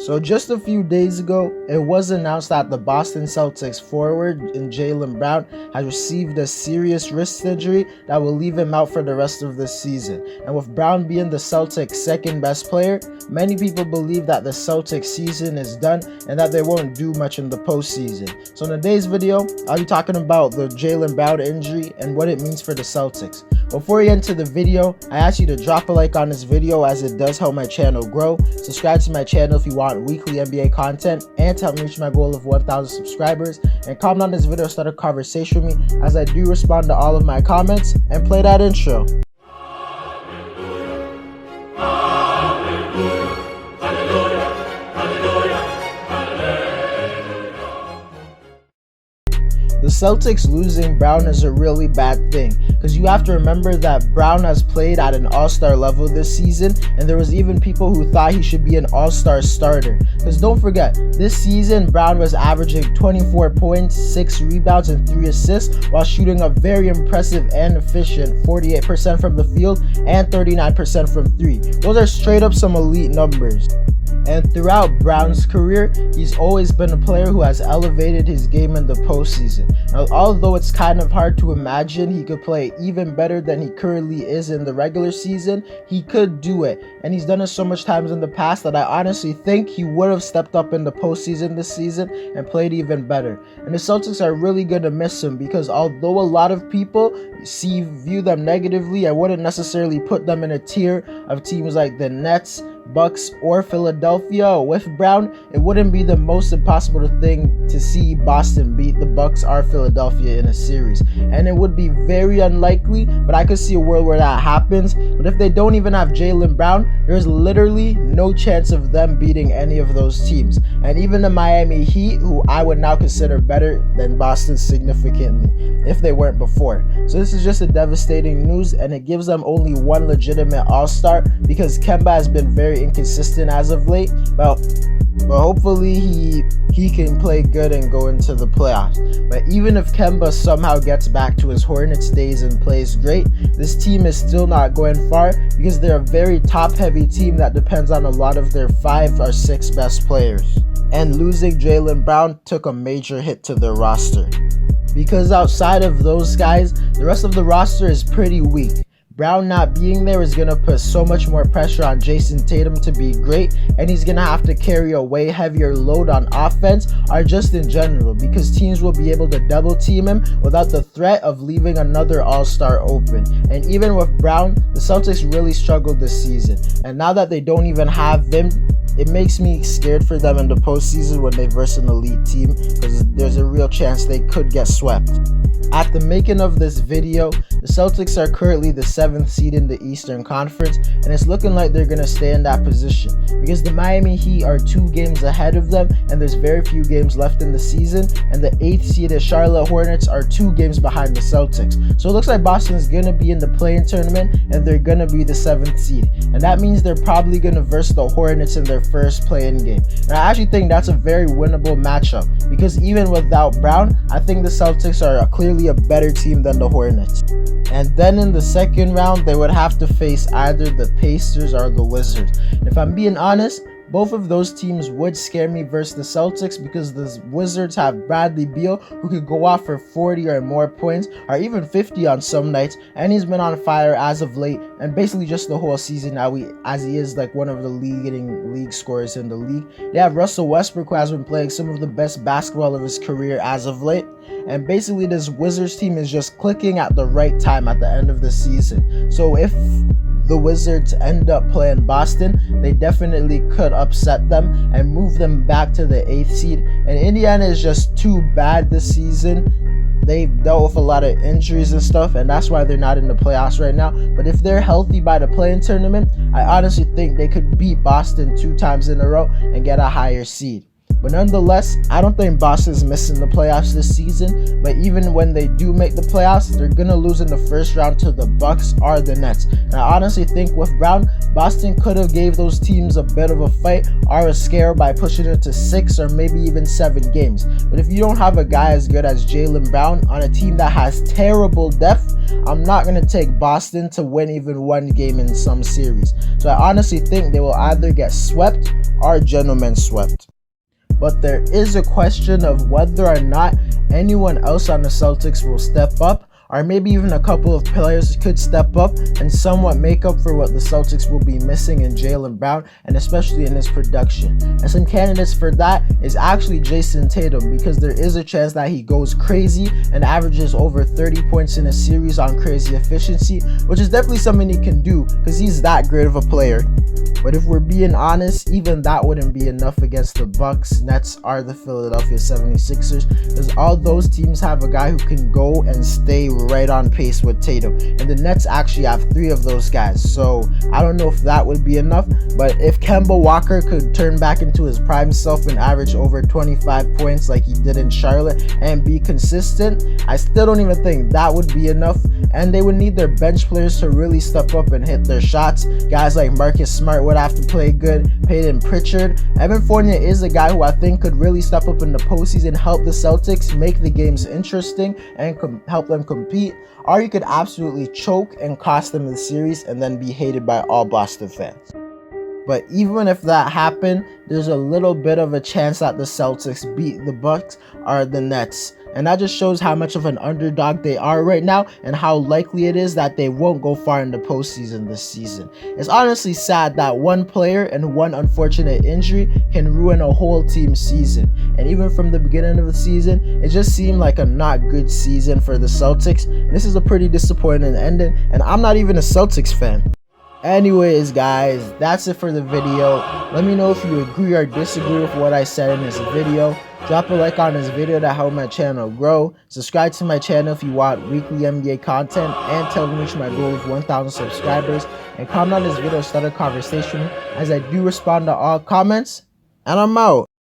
So just a few days ago, it was announced that the Boston Celtics forward in Jaylen Brown has received a serious wrist injury that will leave him out for the rest of the season. And with Brown being the Celtics' second best player, many people believe that the Celtics season is done and that they won't do much in the postseason. So in today's video, I'll be talking about the Jaylen Brown injury and what it means for the Celtics. Before we get into the video, I ask you to drop a like on this video as it does help my channel grow. Subscribe to my channel if you want weekly NBA content and to help me reach my goal of 1,000 subscribers. And comment on this video, start a conversation with me as I do respond to all of my comments, and play that intro. The Celtics losing Brown is a really bad thing, because you have to remember that Brown has played at an all-star level this season, and there was even people who thought he should be an all-star starter. Because don't forget, this season Brown was averaging 24 points, 6 rebounds, and 3 assists while shooting a very impressive and efficient 48% from the field and 39% from 3. Those are straight up some elite numbers. And throughout Brown's career, he's always been a player who has elevated his game in the postseason. Now, although it's kind of hard to imagine he could play even better than he currently is in the regular season, he could do it. And he's done it so much times in the past that I honestly think he would have stepped up in the postseason this season and played even better. And the Celtics are really going to miss him, because although a lot of people view them negatively, I wouldn't necessarily put them in a tier of teams like the Nets, Bucks, or Philadelphia. With Brown, it wouldn't be the most impossible thing to see Boston beat the Bucks or Philadelphia in a series, and it would be very unlikely, but I could see a world where that happens. But if they don't even have Jaylen Brown, there's literally no chance of them beating any of those teams. And even the Miami Heat, who I would now consider better than Boston significantly if they weren't before. So this is just a devastating news, and it gives them only one legitimate all-star, because Kemba has been very inconsistent as of late, but hopefully he can play good and go into the playoffs. But even if Kemba somehow gets back to his Hornets days and plays great, this team is still not going far, because they're a very top-heavy team that depends on a lot of their 5 or 6 best players. And losing Jaylen Brown took a major hit to their roster, because outside of those guys, the rest of the roster is pretty weak. Brown not being there is going to put so much more pressure on Jayson Tatum to be great, and he's going to have to carry a way heavier load on offense, or just in general, because teams will be able to double team him without the threat of leaving another all-star open. And even with Brown, the Celtics really struggled this season, and now that they don't even have him, it makes me scared for them in the postseason when they verse an elite team, because there's a real chance they could get swept. At the making of this video, the Celtics are currently the 7th seed in the Eastern Conference, and it's looking like they're going to stay in that position, because the Miami Heat are 2 games ahead of them, and there's very few games left in the season, and the 8th seeded Charlotte Hornets are 2 games behind the Celtics. So it looks like Boston's going to be in the play-in tournament, and they're going to be the 7th seed, and that means they're probably going to verse the Hornets in their first play-in game. And I actually think that's a very winnable matchup, because even without Brown, I think the Celtics are clearly a better team than the Hornets. And then in the second round, they would have to face either the Pacers or the Wizards. And if I'm being honest, both of those teams would scare me versus the Celtics, because the Wizards have Bradley Beal, who could go off for 40 or more points, or even 50 on some nights, and he's been on fire as of late, and basically just the whole season now, as he is like one of the leading league scorers in the league. They have Russell Westbrook, who has been playing some of the best basketball of his career as of late, and basically this Wizards team is just clicking at the right time at the end of the season. So if the Wizards end up playing Boston, they definitely could upset them and move them back to the 8th seed. And Indiana is just too bad this season. They've dealt with a lot of injuries and stuff, and that's why they're not in the playoffs right now. But if they're healthy by the play-in tournament, I honestly think they could beat Boston 2 times in a row and get a higher seed. But nonetheless, I don't think Boston's missing the playoffs this season. But even when they do make the playoffs, they're gonna lose in the first round to the Bucks or the Nets. And I honestly think with Brown, Boston could have gave those teams a bit of a fight or a scare by pushing it to 6 or maybe even 7 games. But if you don't have a guy as good as Jaylen Brown on a team that has terrible depth, I'm not going to take Boston to win even one game in some series. So I honestly think they will either get swept or gentlemen swept. But there is a question of whether or not anyone else on the Celtics will step up, or maybe even a couple of players could step up and somewhat make up for what the Celtics will be missing in Jaylen Brown, and especially in his production. And some candidates for that is actually Jayson Tatum, because there is a chance that he goes crazy and averages over 30 points in a series on crazy efficiency, which is definitely something he can do because he's that great of a player. But if we're being honest, even that wouldn't be enough against the Bucks, Nets, or the Philadelphia 76ers, because all those teams have a guy who can go and stay right on pace with Tatum. And the Nets actually have 3 of those guys. So I don't know if that would be enough. But if Kemba Walker could turn back into his prime self and average over 25 points like he did in Charlotte and be consistent, I still don't even think that would be enough. And they would need their bench players to really step up and hit their shots. Guys like Marcus Smart would have to play good, Peyton Pritchard. Evan Fournier is a guy who I think could really step up in the postseason, help the Celtics make the games interesting and help them compete. Or you could absolutely choke and cost them the series and then be hated by all Boston fans. But even if that happened, there's a little bit of a chance that the Celtics beat the Bucks or the Nets. And that just shows how much of an underdog they are right now and how likely it is that they won't go far in the postseason this season. It's honestly sad that one player and one unfortunate injury can ruin a whole team's season. And even from the beginning of the season, it just seemed like a not good season for the Celtics. And this is a pretty disappointing ending, and I'm not even a Celtics fan. Anyways, guys, that's it for the video. Let me know if you agree or disagree with what I said in this video. Drop a like on this video to help my channel grow. Subscribe to my channel if you want weekly NBA content, and tell me to reach my goal of 1,000 subscribers. And comment on this video to start a conversation, as I do respond to all comments. And I'm out.